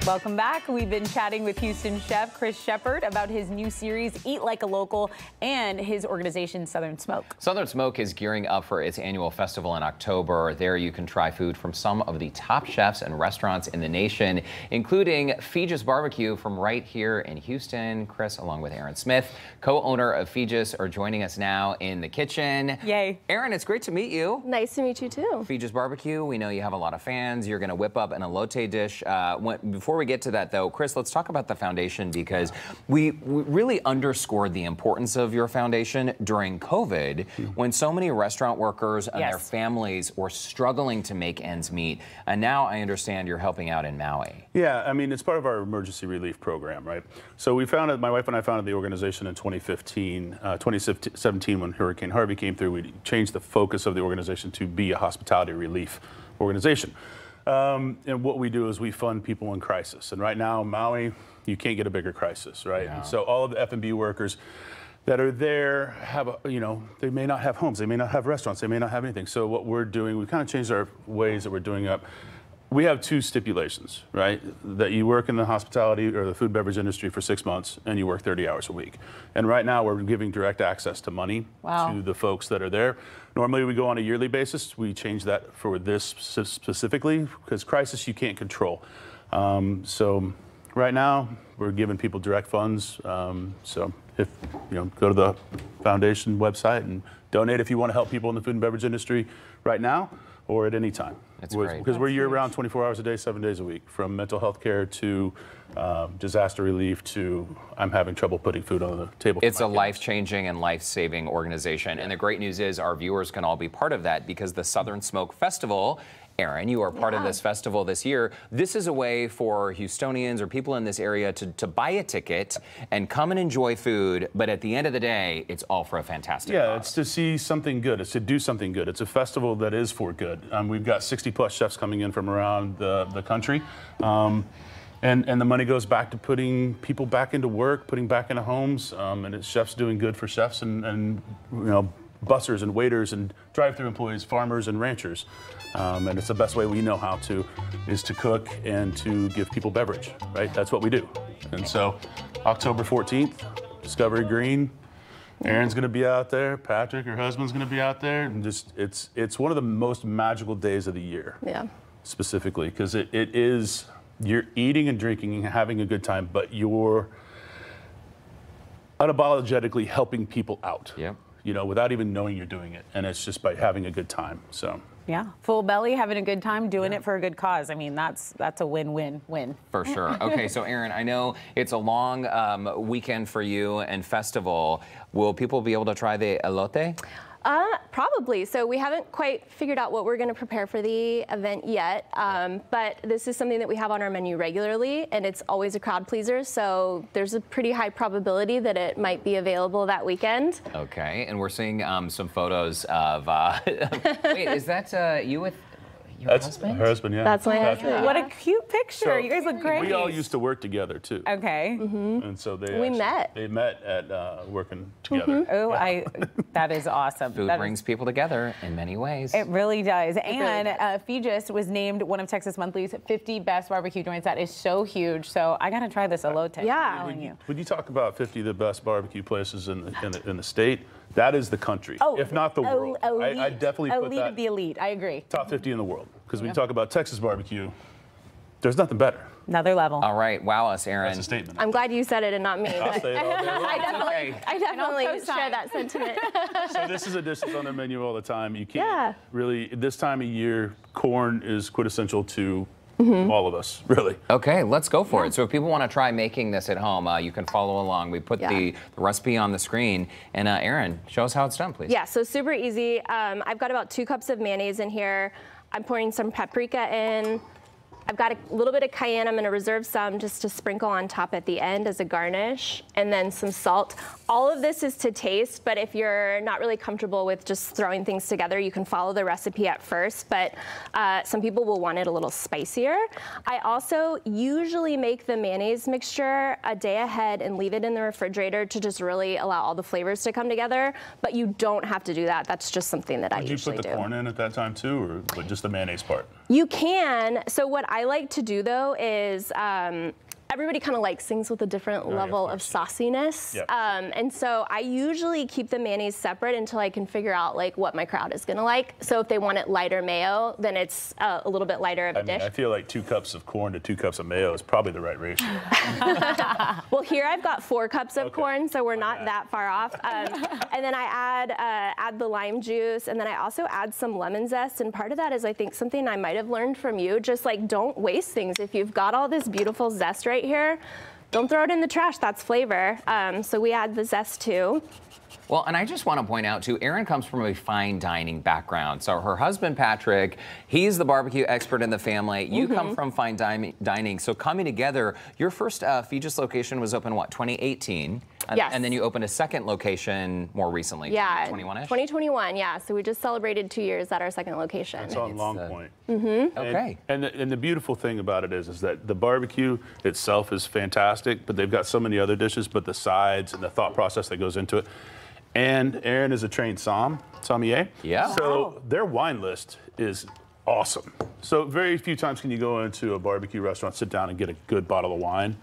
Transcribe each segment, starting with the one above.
Welcome back. We've been chatting with Houston chef Chris Shepard about his new series, Eat Like a Local, and his organization, Southern Smoke. Southern Smoke is gearing up for its annual festival in October. There you can try food from some of the top chefs and restaurants in the nation, including Feejus Barbecue from right here in Houston. Chris, along with Aaron Smith, co-owner of Feejus, are joining us now in the kitchen. Yay. Aaron, it's great to meet you. Nice to meet you too. Feejus Barbecue, we know you have a lot of fans. You're going to whip up an elote dish. Before we get to that, though, Chris, let's talk about the foundation, because we really underscored the importance of your foundation during COVID, when so many restaurant workers and their families were struggling to make ends meet. And now I understand you're helping out in Maui. Yeah, I mean, it's part of our emergency relief program, right? So we founded, my wife and I founded the organization in 2017 when Hurricane Harvey came through. We changed the focus of the organization to be a hospitality relief organization. And what we do is we fund people in crisis. And right now, Maui, you can't get a bigger crisis, right? Yeah. So all of the F&B workers that are there have, they may not have homes, they may not have restaurants, they may not have anything. So what we're doing, we kind of changed our ways that we're doing up. We have two stipulations, right? That you work in the hospitality or the food and beverage industry for 6 months and you work 30 hours a week. And right now we're giving direct access to money to the folks that are there. Normally we go on a yearly basis. We change that for this specifically because crisis you can't control. So right now we're giving people direct funds. So if go to the foundation website and donate if you want to help people in the food and beverage industry right now or at any time. That's great. Because we're year-round, 24 hours a day, 7 days a week, from mental health care to disaster relief to I'm having trouble putting food on the table. It's a life-changing and life-saving organization. And the great news is our viewers can all be part of that, because the Southern Smoke Festival, Aaron, you are part of this festival this year. This is a way for Houstonians or people in this area to buy a ticket and come and enjoy food. But at the end of the day, it's all for a fantastic cause. It's to see something good. It's to do something good. It's a festival that is for good. We've got 60+ chefs coming in from around the country. And the money goes back to putting people back into work, putting back into homes. And it's chefs doing good for chefs and bussers and waiters and drive-through employees, farmers and ranchers. And it's the best way we know how to, is to cook and to give people beverage, right? That's what we do. And so October 14th, Discovery Green, Aaron's gonna be out there, Patrick, her husband's gonna be out there, and just, it's one of the most magical days of the year. Yeah. Specifically, because it is, you're eating and drinking and having a good time, but you're unapologetically helping people out. Yep. Without even knowing you're doing it. And it's just by having a good time, so. Yeah, full belly, having a good time, doing it for a good cause. I mean, that's a win-win-win. For sure. Okay, so Aaron, I know it's a long weekend for you and festival. Will people be able to try the elote? Probably. So we haven't quite figured out what we're going to prepare for the event yet, but this is something that we have on our menu regularly, and it's always a crowd pleaser, so there's a pretty high probability that it might be available that weekend. Okay, and we're seeing some photos of, wait, is that you with your husband? Her husband, yeah. That's my husband. What a cute picture. So, you guys look great. We all used to work together, too. Okay. And so they met. They met at working together. Oh, that is awesome. Food brings people together in many ways. It really does. And Feejus was named one of Texas Monthly's 50 best barbecue joints. That is so huge. So I got to try this elote. Yeah. I'm telling you. When you talk about 50 of the best barbecue places in the state, that is the country, if not the world. Elite, I definitely put elite that of the elite. I agree. top 50 in the world. Because when you talk about Texas barbecue, there's nothing better. Another level. All right, wow us, Aaron. That's a statement. I'm glad you said it and not me. I'll say it all day long. I definitely share that sentiment. So this is a dish that's on their menu all the time. You can't really, this time of year, corn is quintessential to all of us, really. Okay, let's go for it. So if people want to try making this at home, you can follow along. We put the recipe on the screen. And Aaron, show us how it's done, please. Yeah, so super easy. I've got about 2 cups of mayonnaise in here. I'm pouring some paprika in. I've got a little bit of cayenne. I'm going to reserve some just to sprinkle on top at the end as a garnish, and then some salt. All of this is to taste, but if you're not really comfortable with just throwing things together, you can follow the recipe at first, but some people will want it a little spicier. I also usually make the mayonnaise mixture a day ahead and leave it in the refrigerator to just really allow all the flavors to come together, but you don't have to do that. That's just something that I usually do. Did you put the corn in at that time too, or just the mayonnaise part? You can. So what I like to do though is everybody kind of likes things with a different level of sauciness. Yep. And so I usually keep the mayonnaise separate until I can figure out like what my crowd is gonna like. So if they want it lighter mayo, then it's a little bit lighter of a dish. I feel like 2 cups of corn to 2 cups of mayo is probably the right ratio. Well, here I've got 4 cups of corn, so we're not that far off. And then I add the lime juice, and then I also add some lemon zest. And part of that is I think something I might have learned from you, just like don't waste things. If you've got all this beautiful zest right here, don't throw it in the trash. That's flavor. So we add the zest too. Well, and I just want to point out, too, Erin comes from a fine dining background. So her husband, Patrick, he's the barbecue expert in the family. You come from fine dining. So coming together, your first Fegis location was open, what, 2018? Yes. And then you opened a second location more recently, Yeah, 2021-ish? 2021, yeah. So we just celebrated 2 years at our second location. It's on Long Point. Okay. And the beautiful thing about it is that the barbecue itself is fantastic, but they've got so many other dishes, but the sides and the thought process that goes into it. And Erin is a trained sommelier. Yeah. So their wine list is awesome. So very few times can you go into a barbecue restaurant, sit down and get a good bottle of wine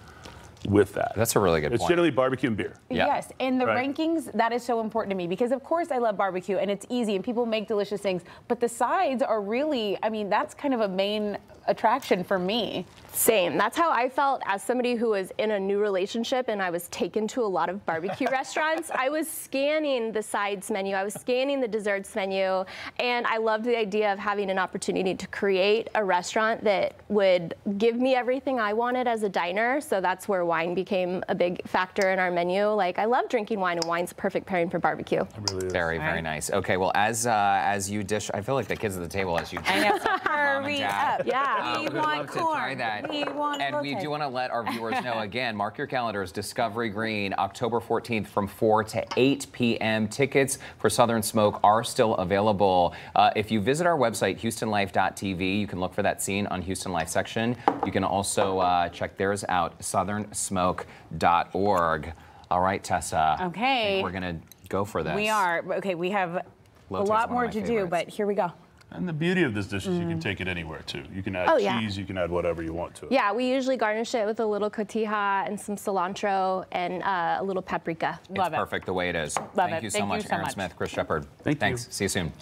with that. That's a really good It's point. generally barbecue and beer. Yeah. Yes, and the Right. rankings, that is so important to me because, of course, I love barbecue and it's easy and people make delicious things, but the sides are really, I mean, that's kind of a main attraction for me. Same. That's how I felt as somebody who was in a new relationship and I was taken to a lot of barbecue restaurants. I was scanning the sides menu, I was scanning the desserts menu, and I loved the idea of having an opportunity to create a restaurant that would give me everything I wanted as a diner. So that's where wine became a big factor in our menu. Like, I love drinking wine, and wine's a perfect pairing for barbecue. It really is. Very, very nice. Okay, well, as you dish, I feel like the kids at the table as you dish. I know. Mom and Hurry Dad. up. Yeah. We would want love to corn. try that. We want And we elote. do want to let our viewers know again, mark your calendars, Discovery Green, October 14th from 4 to 8 p.m. Tickets for Southern Smoke are still available. If you visit our website, HoustonLife.tv, you can look for that scene on Houston Life section. You can also check theirs out, southernsmoke.org. All right, Tessa. Okay. I think we're going to go for this. We are. Okay, we have a Elote's lot one of more my to do, favorites. but here we go. And the beauty of this dish is you can take it anywhere too. You can add cheese, you can add whatever you want to it. Yeah, we usually garnish it with a little cotija and some cilantro and a little paprika. Love It's it. perfect the way it is. Love Thank it. you so Thank you much, so Erin much. Smith, Chris Shepard. Thank you. Thanks. See you soon.